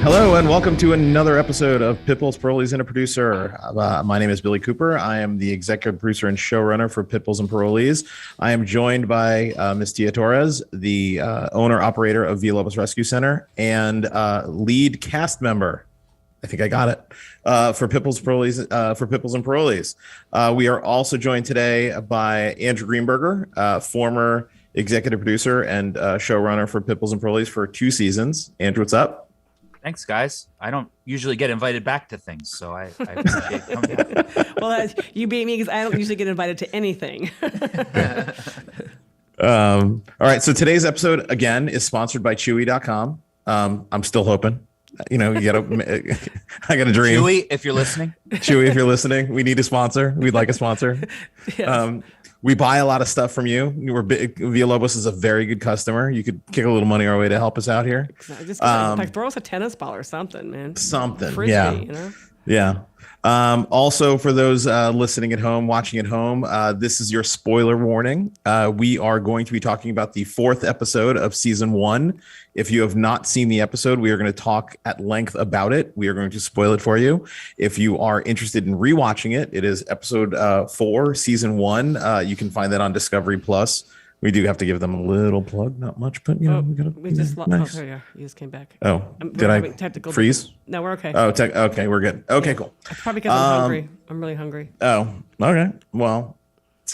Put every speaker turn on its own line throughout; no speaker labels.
Hello and welcome to another episode of Pitbulls, Parolees, and a Producer. My name is Billy Cooper. I am the executive producer and showrunner for Pitbulls and Parolees. I am joined by Ms. Tia Torres, the owner-operator of Villalobos Rescue Center and lead cast member. I think I got it for Pitbulls, and Parolees. We are also joined today by Andrew Greenberger, former executive producer and showrunner for Pitbulls and Parolees for 2 seasons. Andrew, what's up?
Thanks, guys. I don't usually get invited back to things, so I appreciate coming back.
Well, you beat me because I don't usually get invited to anything.
All right. So today's episode, again, is sponsored by Chewy.com. I'm still hoping. You gotta, I got a dream.
Chewy, if you're listening.
Chewy, if you're listening, we need a sponsor. We'd like a sponsor. Yes. We buy a lot of stuff from you. Villalobos is a very good customer. You could kick a little money our way to help us out here.
Just like throw us a tennis ball or something, man.
Something,
Frisbee,
yeah,
you know?
Yeah. Also, for those listening at home, watching at home, this is your spoiler warning. We are going to be talking about the 4th episode of season 1. If you have not seen the episode, we are going to talk at length about it. We are going to spoil it for you. If you are interested in rewatching it, it is episode 4, season 1. You can find that on Discovery Plus. We do have to give them a little plug, not much, but you know,
we just
nice.
Oh, yeah, you just came back.
Oh, did I freeze?
No, we're okay.
Oh, okay, we're good. Okay, cool.
It's probably because I'm hungry. I'm really hungry.
Oh, okay. Well,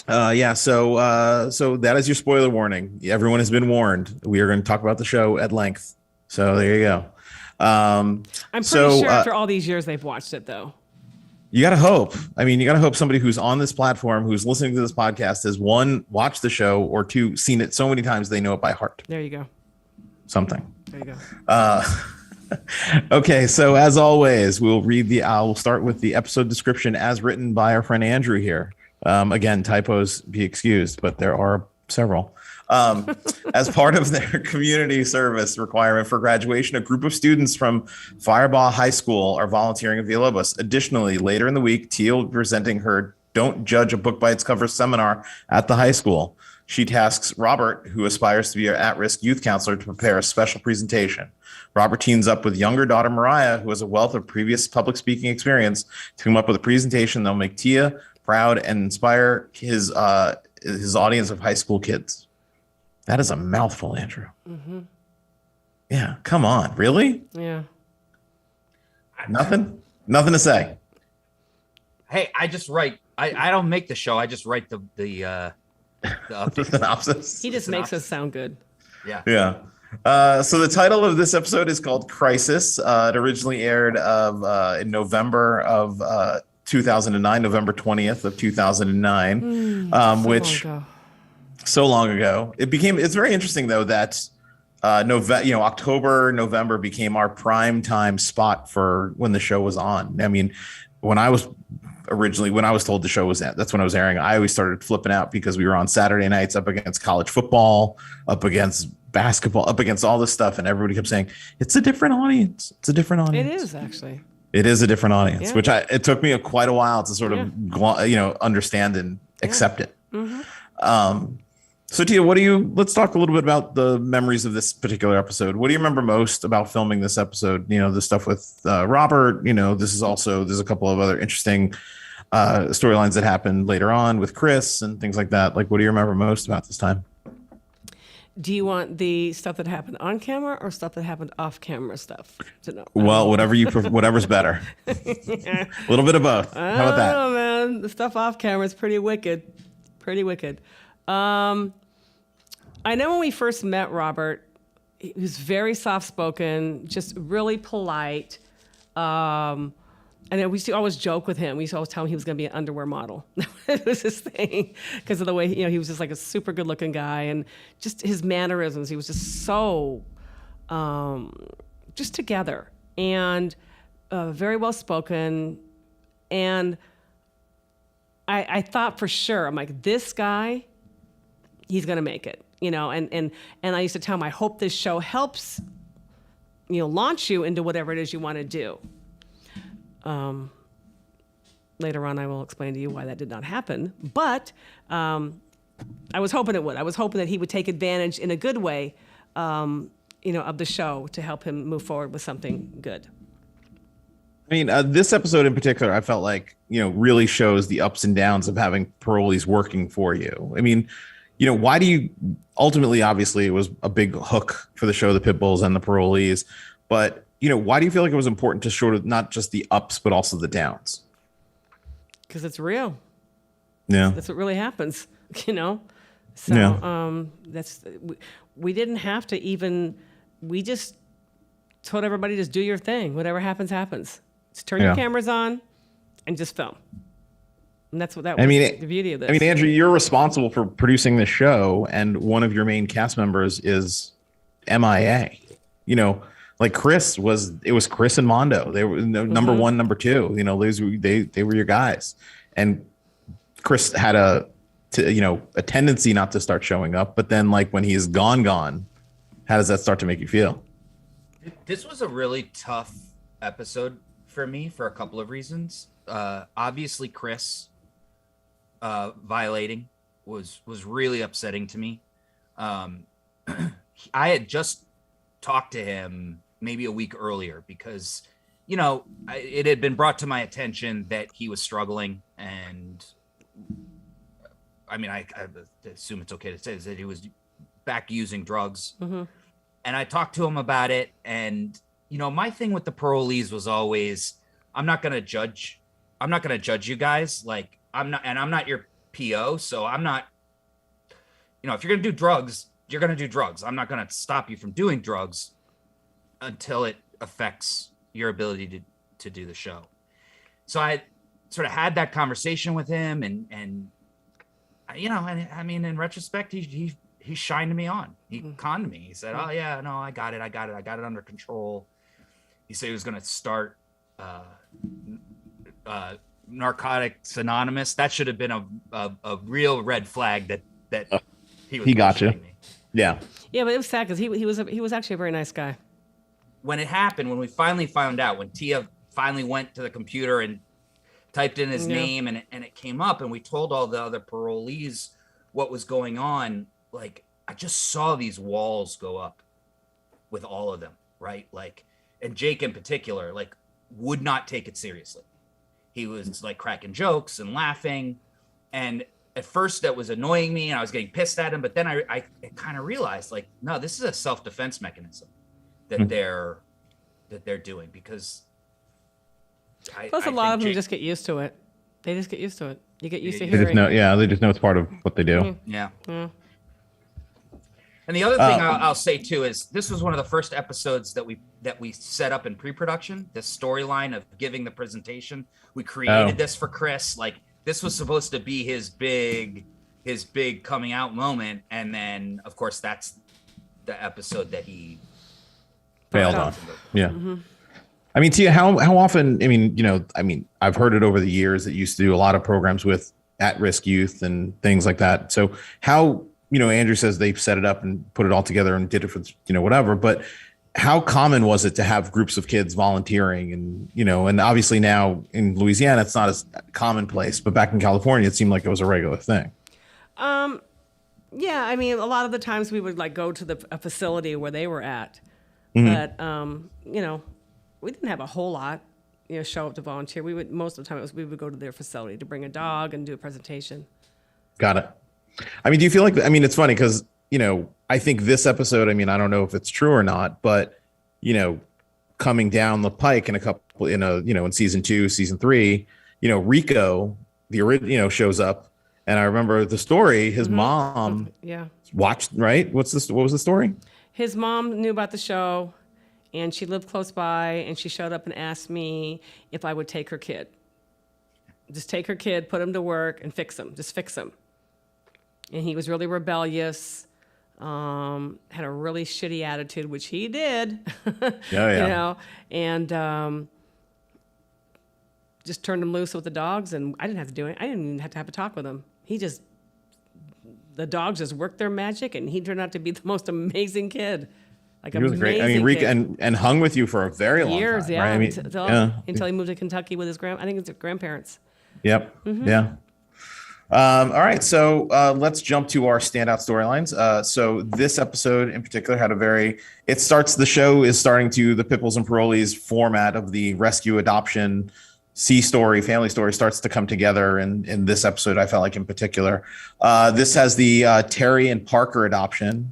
yeah. So that is your spoiler warning. Everyone has been warned. We are going to talk about the show at length. So there you go.
I'm pretty sure after all these years they've watched it, though.
You got to hope. I mean, you got to hope somebody who's on this platform, who's listening to this podcast, has 1, watched the show, or 2, seen it so many times they know it by heart.
There you go.
Something.
There you go.
Okay, so as always, I'll start with the episode description as written by our friend Andrew here. Again, typos be excused, but there are several. As part of their community service requirement for graduation, a group of students from Firebaugh High School are volunteering at Villalobos. Additionally, later in the week, Tia will be presenting her Don't Judge a Book by Its Cover seminar at the high school. She tasks Robert, who aspires to be an at-risk youth counselor, to prepare a special presentation. Robert teams up with younger daughter Mariah, who has a wealth of previous public speaking experience, to come up with a presentation that'll make Tia proud and inspire his audience of high school kids. That is a mouthful, Andrew.
Mm-hmm.
Yeah, come on. Really?
Yeah.
Nothing to say.
Hey, I just write. I don't make the show. I just write the update.
Synopsis.
He just makes us sound good.
Yeah.
Yeah. So the title of this episode is called Crisis. It originally aired in November of 2009, November 20th of 2009, which. So long ago. It's very interesting though that October, November became our prime time spot for when the show was on. I mean, when I was told the show was that's when I was airing, I always started flipping out because we were on Saturday nights up against college football, up against basketball, up against all this stuff, and everybody kept saying it's a different audience. It's a different audience.
It is actually.
It is a different audience,
yeah.
which it took me quite a while to sort of understand and accept it.
Mm-hmm.
So Tia, let's talk a little bit about the memories of this particular episode. What do you remember most about filming this episode? The stuff with Robert, there's a couple of other interesting storylines that happened later on with Chris and things like that. Like, what do you remember most about this time?
Do you want the stuff that happened on camera or stuff that happened off camera stuff to know?
Well, whatever's better. A little bit of both. How about that?
Oh man, the stuff off camera is pretty wicked. I know when we first met Robert, he was very soft-spoken, just really polite. And then we used to always joke with him. We used to always tell him he was going to be an underwear model. It was his thing because of the way, he was just like a super good-looking guy. And just his mannerisms, he was just so just together and very well-spoken. And I thought for sure, I'm like, this guy, he's going to make it, and I used to tell him, I hope this show helps, launch you into whatever it is you want to do. Later on, I will explain to you why that did not happen, but I was hoping it would. I was hoping that he would take advantage in a good way of the show to help him move forward with something good.
I mean, this episode in particular, I felt like, really shows the ups and downs of having parolees working for you. I mean, why do you ultimately, obviously, it was a big hook for the show, the pit bulls and the parolees. But, why do you feel like it was important to show not just the ups, but also the downs?
Because it's real.
Yeah.
That's what really happens, So
Yeah.
we didn't have to even, we just told everybody, just do your thing. Whatever happens, happens. Just turn your cameras on and just film. And that's what that was the beauty of this.
I mean, Andrew, you're responsible for producing the show, and one of your main cast members is MIA. Like Chris was Chris and Mondo. They were number one, number two. They were your guys. And Chris had a tendency not to start showing up, but then like when he's gone, how does that start to make you feel?
This was a really tough episode for me for a couple of reasons. Obviously, Chris violating was really upsetting to me. I had just talked to him maybe a week earlier because, it had been brought to my attention that he was struggling. And I mean, I assume it's okay to say that he was back using drugs. Mm-hmm. And I talked to him about it. And, my thing with the parolees was always, I'm not going to judge you guys. Like I'm not your PO. So I'm not, if you're going to do drugs, you're going to do drugs. I'm not going to stop you from doing drugs until it affects your ability to do the show. So I sort of had that conversation with him and I mean, in retrospect, he shined me on. He conned me. He said, "Oh yeah, no, I got it under control." He said he was going to start Narcotics Anonymous. That should have been a real red flag that he
got you.
Me.
Yeah.
Yeah, but it was sad because he was actually a very nice guy.
When it happened, when we finally found out, when Tia finally went to the computer and typed in his name and it came up, and we told all the other parolees what was going on, like I just saw these walls go up with all of them, right? Like, and Jake in particular, like would not take it seriously. He was like cracking jokes and laughing. And at first that was annoying me and I was getting pissed at him. But then I kind of realized like, no, this is a self-defense mechanism that they're doing because
Plus, a lot of them just get used to it. They just get used to it. You get used to
They
hearing.
they just know it's part of what they do.
Mm-hmm.
Yeah. And the other thing I'll say too is this was one of the first episodes that we set up in pre-production. This storyline of giving the presentation, we created this for Chris. Like this was supposed to be his big coming out moment, and then of course that's the episode that he
failed on. Yeah. Mm-hmm. I mean, Tia, how often, I've heard it over the years that you used to do a lot of programs with at-risk youth and things like that. So how, Andrew says they set it up and put it all together and did it for, whatever, but how common was it to have groups of kids volunteering and, and obviously now in Louisiana, it's not as commonplace, but back in California, it seemed like it was a regular thing.
Yeah. I mean, a lot of the times we would like go to a facility where they were at, but, we didn't have a whole lot, show up to volunteer. Most of the time we would go to their facility to bring a dog and do a presentation.
Got it. I mean, do you feel like, it's funny because, I think this episode, I don't know if it's true or not, but, coming down the pike in a couple, in season 2, season 3, Rico, the original, shows up. And I remember the story, his mom watched, right? What was the story?
His mom knew about the show. And she lived close by, and she showed up and asked me if I would take her kid. Just take her kid, put him to work, and fix him. Just fix him. And he was really rebellious, had a really shitty attitude, which he did.
Yeah.
And just turned him loose with the dogs, and I didn't have to do it. I didn't even have to have a talk with him. The dogs just worked their magic, and he turned out to be the most amazing kid. Like
he was great. Rico and hung with you for a very long
years,
time.
Yeah.
Right?
Until he moved to Kentucky with his grandparents.
Yep. Mm-hmm. Yeah. All right, so let's jump to our standout storylines. So this episode in particular had the show is starting to the Pipples and Parolees format of the rescue adoption family story starts to come together in this episode. I felt like in particular, this has the Terry and Parker adoption.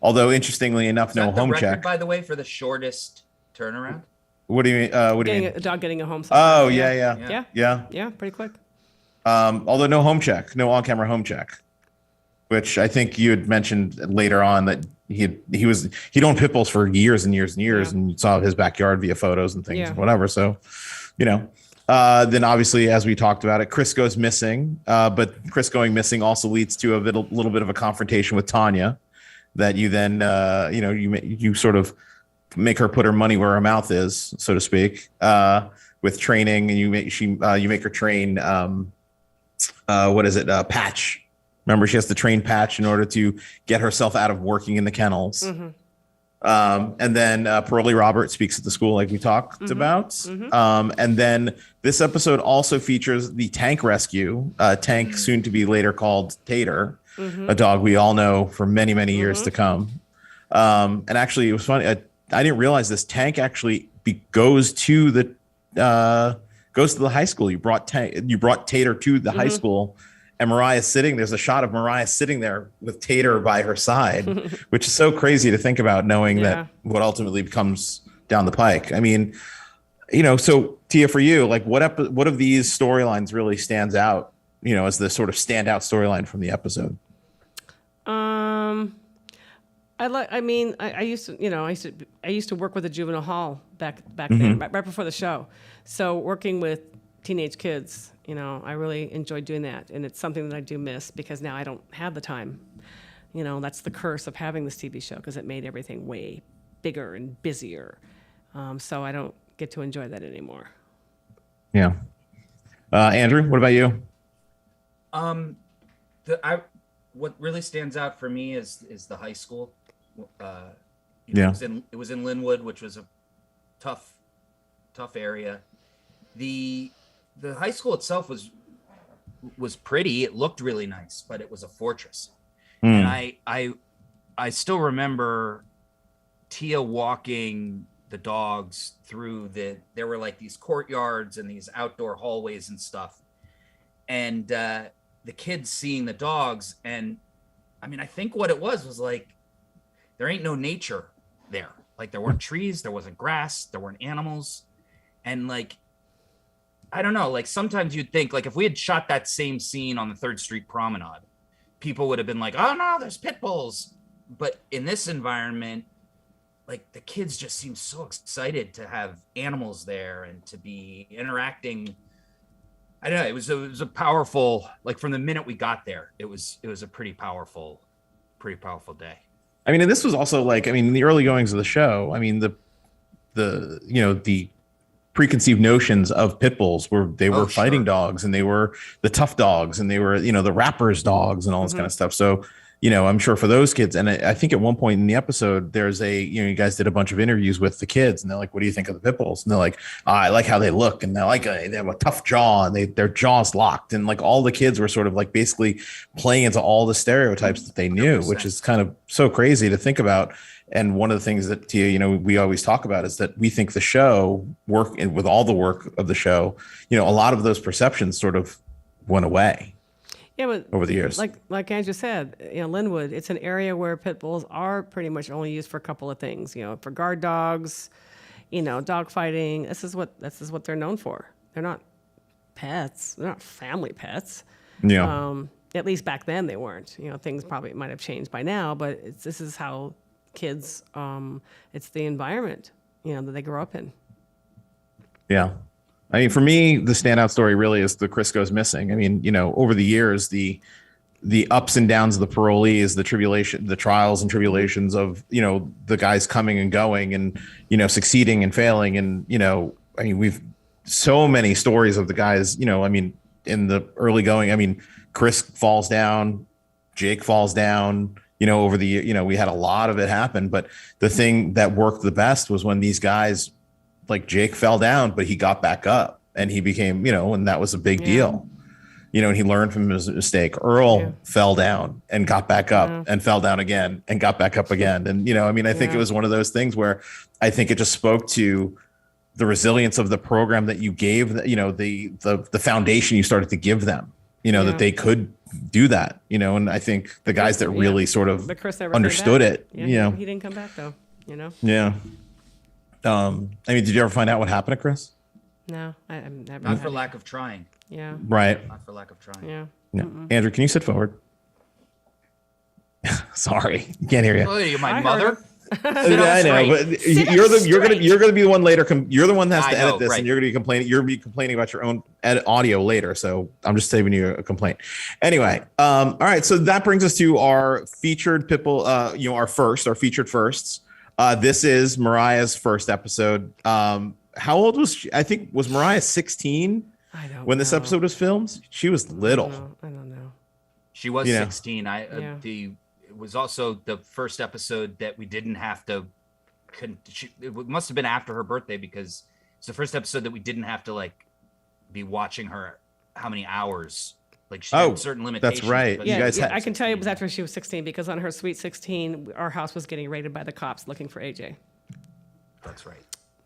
Although interestingly enough, no home check.
By the way, for the shortest turnaround.
What do you mean? What do you mean?
A dog getting a home.
Oh
yeah, pretty quick.
Although no home check, no on-camera home check, which I think you had mentioned later on that he'd owned pit bulls for years and years and years, and you saw his backyard via photos and things, whatever. So, then obviously, as we talked about it, Chris goes missing, but Chris going missing also leads to a little bit of a confrontation with Tanya that you then, you sort of make her put her money where her mouth is, so to speak, with training, and you make her train. Patch. Remember, she has to train Patch in order to get herself out of working in the kennels. And then Parolee Robert speaks at the school, like we talked about. And then this episode also features the Tank rescue. Tank, soon to be later called Tater, a dog we all know for many, many years to come. And actually, it was funny. I didn't realize this. Tank actually goes to the high school. You brought Tater to the high school, and there's a shot of Mariah sitting there with Tater by her side, which is so crazy to think about, knowing that what ultimately comes down the pike. I mean, so Tia, for you, like what of these storylines really stands out, as the sort of standout storyline from the episode?
I used to work with a juvenile hall back then, right before the show. So working with teenage kids, I really enjoyed doing that, and it's something that I do miss because now I don't have the time. That's the curse of having this TV show, because it made everything way bigger and busier. So I don't get to enjoy that anymore.
Yeah. Andrew, what about you?
What really stands out for me is the high school. It was in Linwood, which was a tough area. The high school itself was pretty. It looked really nice, but it was a fortress. And I still remember Tia walking the dogs through there were like these courtyards and these outdoor hallways and stuff, and the kids seeing the dogs. And I mean, I think what it was like, there ain't no nature there. Like, there weren't trees, there wasn't grass, there weren't animals. And like, I don't know, like sometimes you'd think, like, if we had shot that same scene on the 3rd Street Promenade, people would have been like, oh no, there's pit bulls. But in this environment, like, the kids just seem so excited to have animals there and to be interacting. I don't know, it was a powerful, like, from the minute we got there, it was a pretty powerful day.
I mean, and this was also like, I mean, in the early goings of the show, I mean, the preconceived notions of pit bulls were fighting dogs, and they were the tough dogs, and they were, the rappers dogs and all this kind of stuff. So, I'm sure for those kids, and I think at one point in the episode, there's you guys did a bunch of interviews with the kids, and they're like, what do you think of the pit bulls? And they're like, I like how they look, and they're like, they have a tough jaw, and their jaws locked. And like, all the kids were sort of like basically playing into all the stereotypes that they knew, 100%. Which is kind of so crazy to think about. And one of the things that, Tia, we always talk about is that we think the show with all the work of the show, a lot of those perceptions sort of went away.
Yeah, but
over the years,
like Andrew said, Linwood, it's an area where pit bulls are pretty much only used for a couple of things. For guard dogs, dog fighting. This is what they're known for. They're not pets. They're not family pets.
Yeah.
At least back then they weren't. Things probably might have changed by now, but this is how kids. It's the environment that they grow up in.
Yeah. I mean, for me, the standout story really is the Chris goes missing. I mean, over the years, the ups and downs of the parolees, the trials and tribulations of, the guys coming and going and, succeeding and failing. And, I mean, we've so many stories of the guys, I mean, in the early going, Chris falls down, Jake falls down, over the year, we had a lot of it happen. But the thing that worked the best was when these guys, like Jake, fell down, but he got back up and he became, and that was a big deal. and he learned from his mistake. Earl fell down and got back up and fell down again and got back up again. And, I think it was one of those things where I think it just spoke to the resilience of the program that you gave, the foundation you started to give them, that they could do that, and I think the guys that really sort of understood it,
he didn't come back though,
Yeah. Did you ever find out what happened to Chris?
No, I'm never.
Not for lack of trying.
Yeah.
Right.
Not for lack of trying.
Yeah.
Andrew, can you sit forward? Sorry, can't hear you.
Oh, you're my mother.
I know, but you're gonna be the one later. You're the one that has to edit this, and you're gonna be complaining. You're gonna be complaining about your own audio later. So I'm just saving you a complaint. Anyway, all right. So that brings us to our featured people. Our featured firsts. This is Mariah's first episode. How old was she? I think was Mariah 16 when this episode was filmed? She was little.
I don't know.
She was 16. It was also the first episode that we didn't have to. It must have been after her birthday because it's the first episode that we didn't have to be watching her how many hours. She had certain limitations.
That's right.
You guys I can tell you it was after she was 16 because on her sweet 16, our house was getting raided by the cops looking for AJ.
That's right.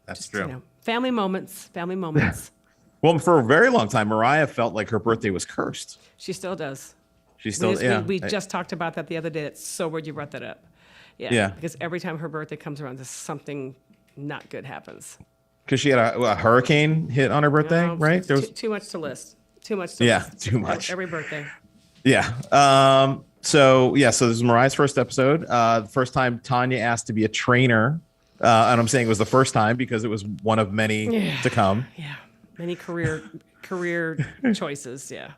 That's true.
Family moments.
Well, for a very long time, Mariah felt like her birthday was cursed.
She still does. We just talked about that the other day. It's so weird you brought that up. Yeah. Because every time her birthday comes around, something not good happens.
Because she had a hurricane hit on her birthday, right?
There was too much to list. Too much.
Too much.
Every birthday.
Yeah. So this is Mariah's first episode. The first time Tanya asked to be a trainer. And I'm saying it was the first time because it was one of many to come.
Yeah. Many career choices. Yeah.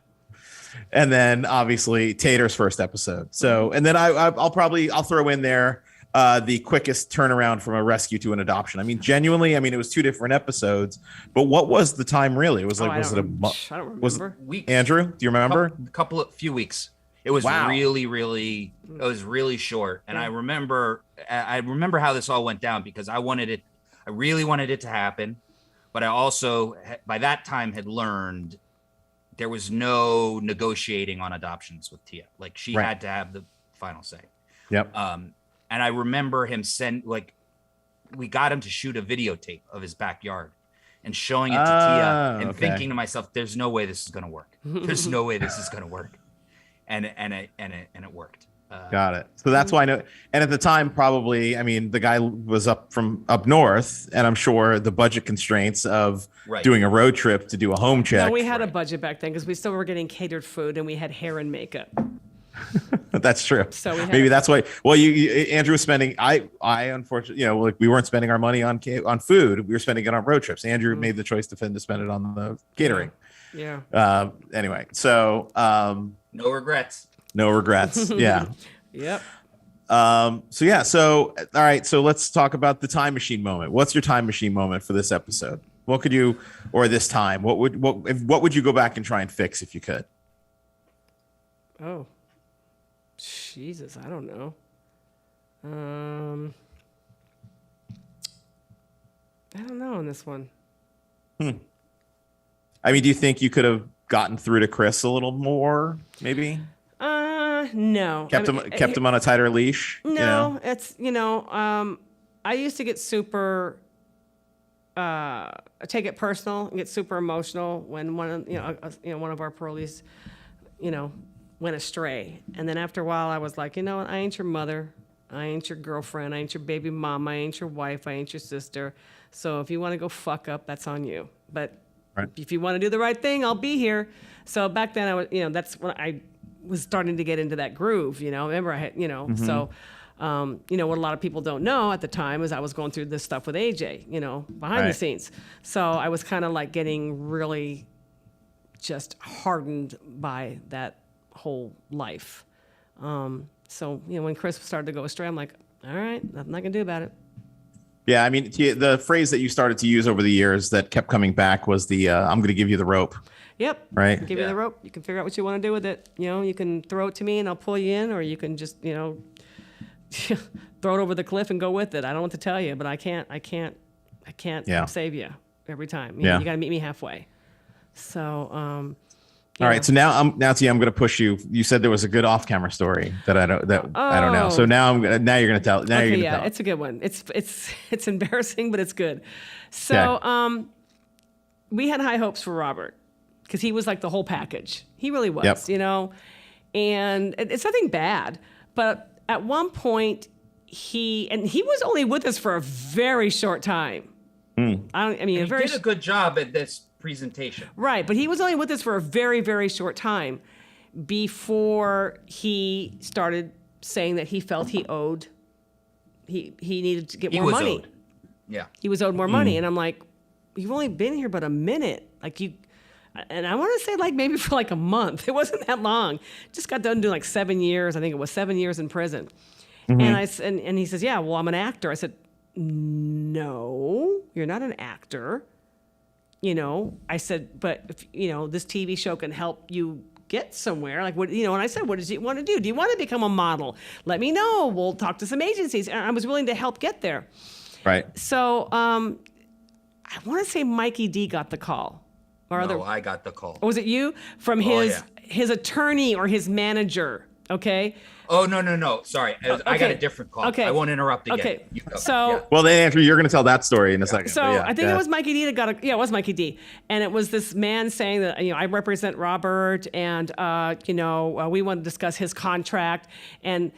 And then obviously Tater's first episode. So, and then I'll throw in there the quickest turnaround from a rescue to an adoption. I mean, genuinely, it was 2 different episodes, but what was the time really? It was I don't remember.
Weeks.
Andrew, do you remember?
Few weeks. It was really, really, it was really short. And I remember how this all went down because I really wanted it to happen. But I also, by that time, had learned there was no negotiating on adoptions with Tia. She had to have the final say.
Yep.
And I remember him we got him to shoot a videotape of his backyard and showing it to Tia and thinking to myself, there's no way this is going to work. There's no way this is going to work. And it worked.
Got it. So that's why I know. And at the time, probably, the guy was up north, and I'm sure the budget constraints of doing a road trip to do a home check.
No, we had a budget back then because we still were getting catered food and we had hair and makeup.
That's true. So maybe that's why. Well, Andrew was spending. I unfortunately, we weren't spending our money on food. We were spending it on road trips. Andrew made the choice to spend it on the catering.
Yeah.
Anyway, so
no regrets.
No regrets. Yeah.
Yep.
So all right. So let's talk about the time machine moment. What's your time machine moment for this episode? What could you, or this time, what would you go back and try and fix if you could?
Oh, Jesus, I don't know. I don't know on this one.
Do you think you could have gotten through to Chris a little more, maybe?
No.
Kept him on a tighter leash?
No, it's, I used to get super, take it personal and get super emotional when one of our parolees, went astray. And then after a while I was like, I ain't your mother. I ain't your girlfriend. I ain't your baby mom. I ain't your wife. I ain't your sister. So if you want to go fuck up, that's on you. But if you want to do the right thing, I'll be here. So back then I was, that's when I was starting to get into that groove, remember I had, so, what a lot of people don't know at the time is I was going through this stuff with AJ, behind the scenes. So I was kind of getting really just hardened by that whole life. So, when Chris started to go astray, I'm like, all right, nothing I can do about it.
Yeah, the phrase that you started to use over the years that kept coming back was the I'm going to give you the rope.
Yep.
Right.
Give you the rope. You can figure out what you want to do with it. You can throw it to me and I'll pull you in, or you can just, throw it over the cliff and go with it. I don't know what to tell you, but I can't save you every time. You got to meet me halfway. So,
All right, so now I'm going to push you. You said there was a good off-camera story that I don't know. So now you're going to tell. Now you're going to tell.
It's a good one. It's embarrassing, but it's good. So we had high hopes for Robert because he was like the whole package. He really was, you know. And it's nothing bad, but at one point he was only with us for a very short time.
He did a good job at this presentation.
Right, but he was only with us for a very, very short time before he started saying that he felt he needed to get more money.
Yeah.
He was owed more money. And I'm like, you've only been here but a minute. And I want to say like maybe for like a month. It wasn't that long. Just got done doing like 7 years. I think it was 7 years in prison. And he says, yeah, well, I'm an actor. I said, no, you're not an actor. You know, I said, but if, this TV show can help you get somewhere. Like, and I said, what does you want to do? Do you want to become a model? Let me know. We'll talk to some agencies. And I was willing to help get there.
Right.
So I want to say Mikey D got the call.
I got the call.
Or was it you? From his attorney or his manager, okay?
Oh, no. Sorry. I got a different call.
Okay.
I won't interrupt again.
Okay.
You go.
So,
well, then, Andrew, you're going to tell that story in a second.
So I think it was Mikey D that got it was Mikey D. And it was this man saying that, I represent Robert and, we want to discuss his contract. And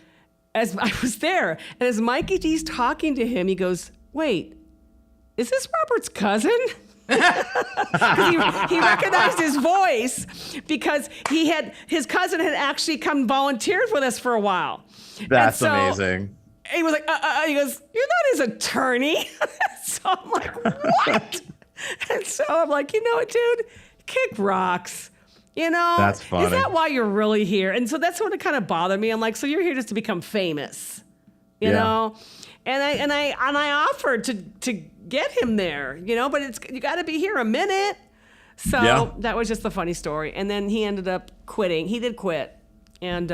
as I was there, and as Mikey D's talking to him, he goes, wait, is this Robert's cousin? he recognized his voice because his cousin had actually come volunteered with us for a while.
That's amazing.
He was like, he goes, you're not his attorney. So I'm like, what? And so I'm like, you know what, dude? Kick rocks.
That's funny.
Is that why you're really here? And so that's what kind of bothered me. I'm like, so you're here just to become famous, you know? And I offered to get him there, but you got to be here a minute. So that was just a funny story. And then he ended up quitting. He did quit, and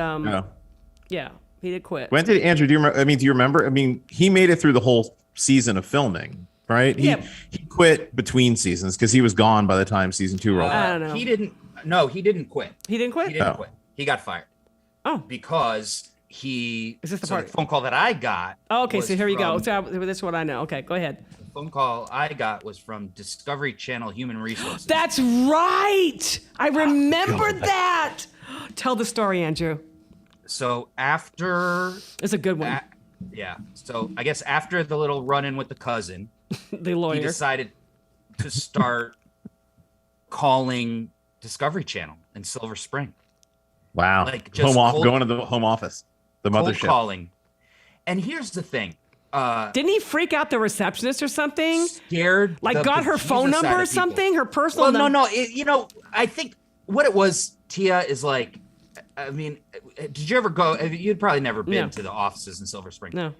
he did quit.
When did Andrew? Do you remember? He made it through the whole season of filming, right? He quit between seasons because he was gone by the time season 2 rolled.
I don't know.
He didn't. No, he didn't quit.
He didn't quit.
He didn't quit. He got fired.
Oh,
because
is this the
the phone call that I got?
Oh, okay, so here you go. So that's what I know. Okay, go ahead.
The phone call I got was from Discovery Channel Human Resources.
That's right. I remember that. Tell the story, Andrew.
So after
it's a good one.
So I guess after the little run-in with the cousin,
the lawyer,
he decided to start calling Discovery Channel in Silver Spring.
Wow.
Like just
going to the home office, the mothership.
Calling. And here's the thing.
Didn't he freak out the receptionist or something?
Scared.
Like got her phone number or something? Her personal number?
No. I think what it was, Tia, is like, did you ever go? You'd probably never been to the offices in Silver Spring.
No.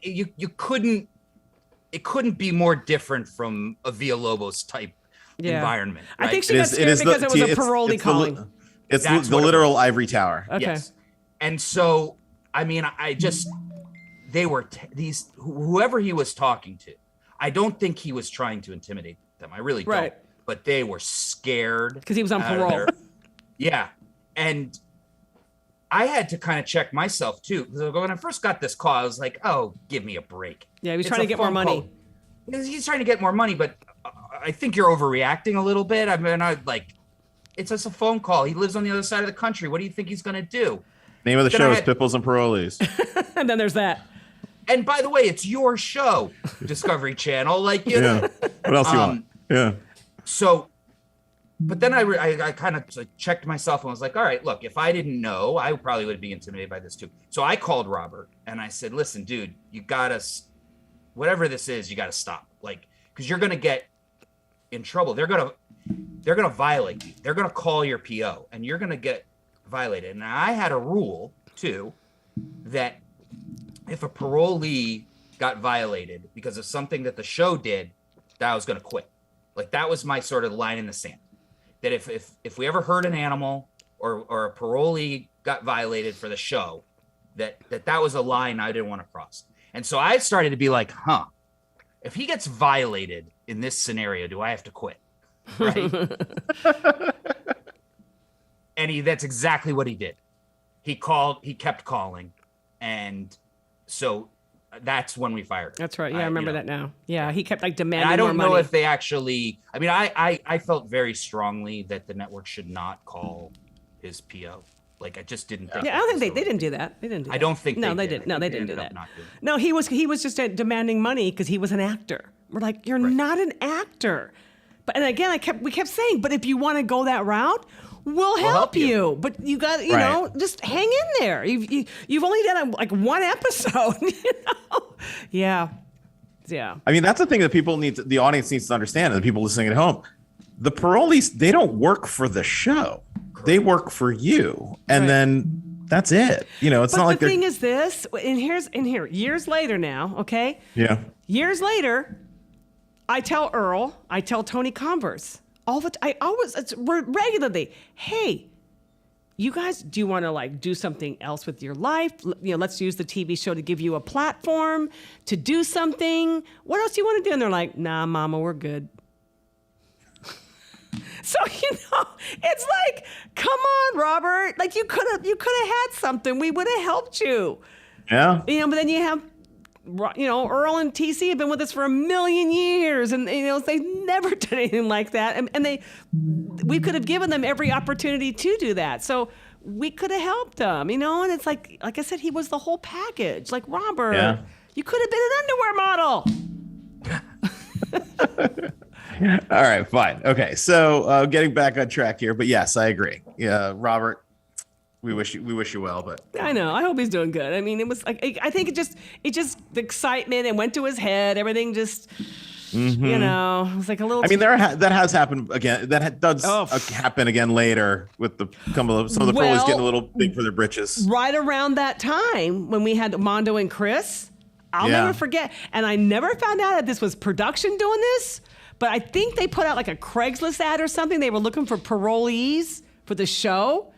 You couldn't. It couldn't be more different from a Villalobos type environment. Right?
I think she got scared because it was a parolee calling.
It's the literal ivory tower.
Okay.
Yes. And so, they were whoever he was talking to. I don't think he was trying to intimidate them. I really don't. But they were scared
because he was on parole.
Yeah, and I had to kind of check myself too because when I first got this call, I was like, "Oh, give me a break."
Yeah, he was trying to get more money.
He's trying to get more money, but I think you're overreacting a little bit. It's just a phone call. He lives on the other side of the country. What do you think he's going to do?
Name of the show is Pipples and Parolees.
And then there's that.
And by the way, it's your show, Discovery Channel. What
else you want? Yeah.
So, but then I kind of checked myself and was like, all right, look, if I didn't know, I probably would be intimidated by this too. So I called Robert and I said, listen, dude, you got to, whatever this is, you got to stop. Because you're going to get in trouble. They're going to violate you. They're going to call your PO and you're going to get violated. And I had a rule too, that if a parolee got violated because of something that the show did, that I was going to quit. That was my sort of line in the sand. That if we ever hurt an animal or a parolee got violated for the show, that was a line I didn't want to cross. And so I started to be like, if he gets violated in, in this scenario, do I have to quit? Right. And that's exactly what he did. He kept calling. And so that's when we fired him.
That's right. Yeah, I remember that now. Yeah, he kept like demanding
and I don't
more
know
money.
if they actually, I mean, I felt very strongly that the network should not call his PO. Like, I just didn't think.
Yeah, I don't think they didn't do that. They didn't do that.
I don't think
no,
they
did.
did.
No, they didn't do
ended up
that.
not doing it.
No, he was just demanding money because he was an actor. We're like, you're not an actor. But and again, we kept saying, but if you want to go that route, we'll help you. But you got, you know, just hang in there. You've only done like one episode. You know? Yeah.
I mean, that's the thing that the audience needs to understand, and the people listening at home. The parolees, they don't work for the show. Correct. They work for you, and then that's it. You know, it's not like
the thing is this, and here, years later now, okay?
Yeah.
Years later, I tell Earl, I tell Tony Converse, regularly, hey, you guys, do you want to like do something else with your life? You know, let's use the TV show to give you a platform to do something. What else do you want to do? And they're like, nah, mama, we're good. So, you know, it's like, come on, Robert. Like you could have had something. We would have helped you.
Yeah.
You know, but then you have, you know, Earl and TC have been with us for 1,000,000 years, and you know they've never done anything like that. And we could have given them every opportunity to do that. So we could have helped them, you know. And it's like I said, he was the whole package. Like Robert, you could have been an underwear model.
All right, fine. Okay, so getting back on track here, but yes, I agree. Yeah, Robert, we wish you well, but
I know. I hope he's doing good. I mean, it was like I think it just the excitement, it went to his head. Everything just you know, it was like a little.
I mean, that has happened again. That does happen again later with some of the parolees getting a little big for their britches.
Right around that time when we had Mondo and Chris, I'll never forget. And I never found out that this was production doing this. But I think they put out like a Craigslist ad or something. They were looking for parolees for the show.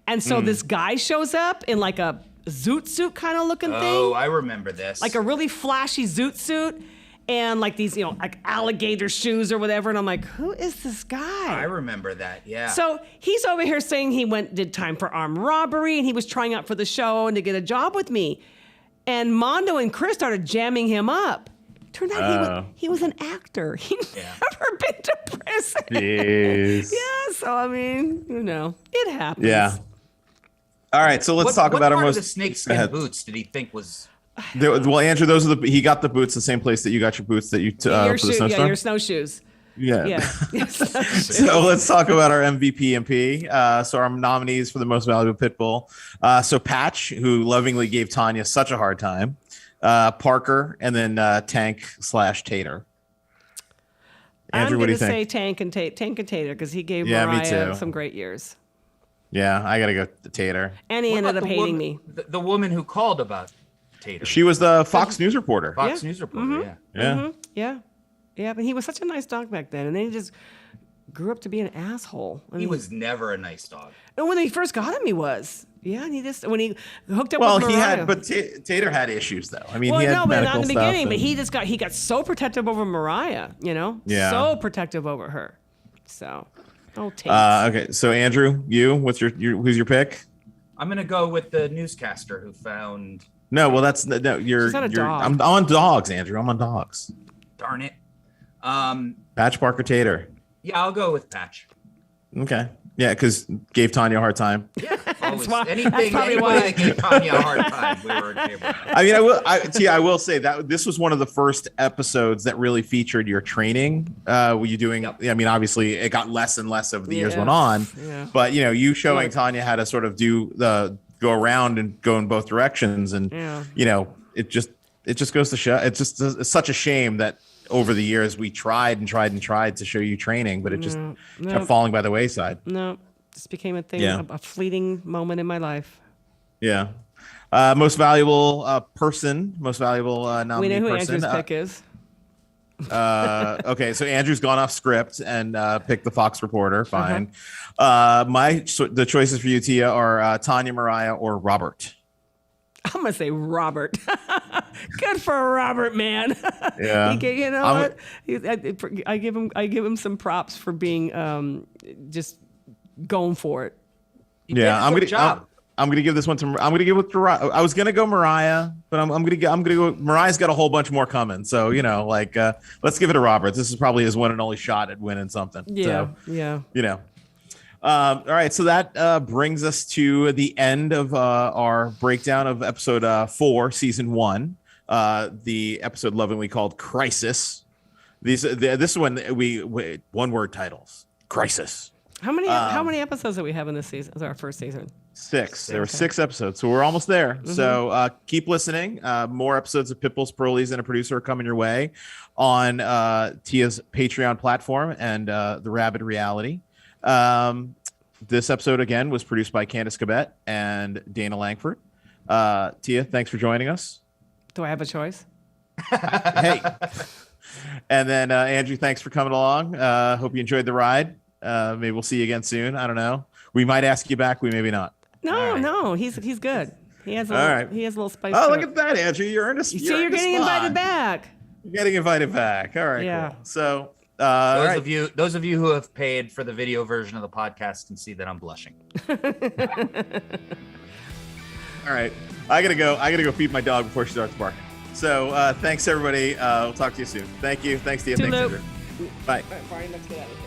And so this guy shows up in like a zoot suit kind of looking thing.
Oh, I remember this.
Like a really flashy zoot suit and like these, you know, like alligator shoes or whatever. And I'm like, who is this guy?
I remember that, yeah.
So he's over here saying he did time for armed robbery and he was trying out for the show and to get a job with me. And Mondo and Chris started jamming him up. Turned out he was an actor. He'd never been to prison.
Jeez.
Yeah, so I mean, you know, it happens.
Yeah. All right, so let's talk about our most.
What part of the snakeskin boots did he think was?
Well, Andrew, he got the boots the same place that you got your boots that you for the snowstorm.
Yeah, your snowshoes.
Yeah. So let's talk about our MVP and P. So our nominees for the most valuable pit bull. So Patch, who lovingly gave Tanya such a hard time. Parker, and then Tank/Tater. Andrew, what do you think?
I'm going to say Tank and Tater because he gave Mariah some great years.
Yeah, I got to go to Tater.
And he ended up hating me.
The woman who called about Tater.
She was the Fox News reporter.
Fox News reporter,
Yeah, but he was such a nice dog back then, and then he just grew up to be an asshole.
He was never a nice dog.
And when he first got him, he was. Yeah, and when he hooked up with Mariah.
But Tater had issues though. I mean,
well,
he had
no, but not in the beginning.
And...
But he got so protective over Mariah, you know, so protective over her. So,
okay, so Andrew, who's your pick?
I'm gonna go with the newscaster who found.
No, well, that's you're.
She's not a dog.
I'm on dogs, Andrew. I'm on dogs.
Darn it.
Patch, Parker, Tater.
Yeah, I'll go with Patch.
Okay. Yeah, because gave Tanya a hard time.
Yeah, always. Anybody that gave Tanya a hard time, we were in favor of.
I mean, I will say that this was one of the first episodes that really featured your training. Were you doing? Yep. I mean, obviously, it got less and less as the years went on. Yeah. But you showing Tanya how to sort of go around and go in both directions, and it just goes to show. It's such a shame that over the years we tried to show you training, but it just kept falling by the wayside.
No, just became a thing, a fleeting moment in my life.
Yeah. Most valuable person, most valuable nominee person.
We know who Andrew's pick is.
Okay, so Andrew's gone off script and picked the Fox reporter. Fine. The choices for you, Tia, are Tanya, Mariah, or Robert.
I'm gonna say Robert. Good for Robert, man.
Yeah.
What? I give him some props for being just going for it.
You did a good job.
I'm gonna give this one to. I'm gonna give it to. I was gonna go Mariah, but I'm gonna go. Mariah's got a whole bunch more coming, so let's give it to Robert. This is probably his one and only shot at winning something.
Yeah,
so, all right, so that brings us to the end of our breakdown of episode 4, season 1. The episode lovingly called Crisis. This one we one word titles. Crisis.
How many episodes did we have in this season? Our first season.
6. There were 6 episodes, so we're almost there. Mm-hmm. So keep listening. More episodes of Pitbull's Parolees and a Producer are coming your way on Tia's Patreon platform and The Rabid Reality. This episode, again, was produced by Candace Cabet and Dana Langford. Tia, thanks for joining us.
Do I have a choice?
Hey. And then Andrew, thanks for coming along. Hope you enjoyed the ride. Maybe we'll see you again soon. I don't know. We might ask you back. We maybe not.
No, he's good. He has a little spice.
Oh, look at that, Andrew! You earned a.
You're getting invited back.
You're getting invited back. All right.
Yeah.
Cool. So
those of you who have paid for the video version of the podcast can see that I'm blushing.
All right. I gotta go feed my dog before she starts barking. So thanks everybody. We'll talk to you soon. Thank you. Thanks, Tia. Thanks, Andrew. Bye.
All right, Brian, let's get out of here.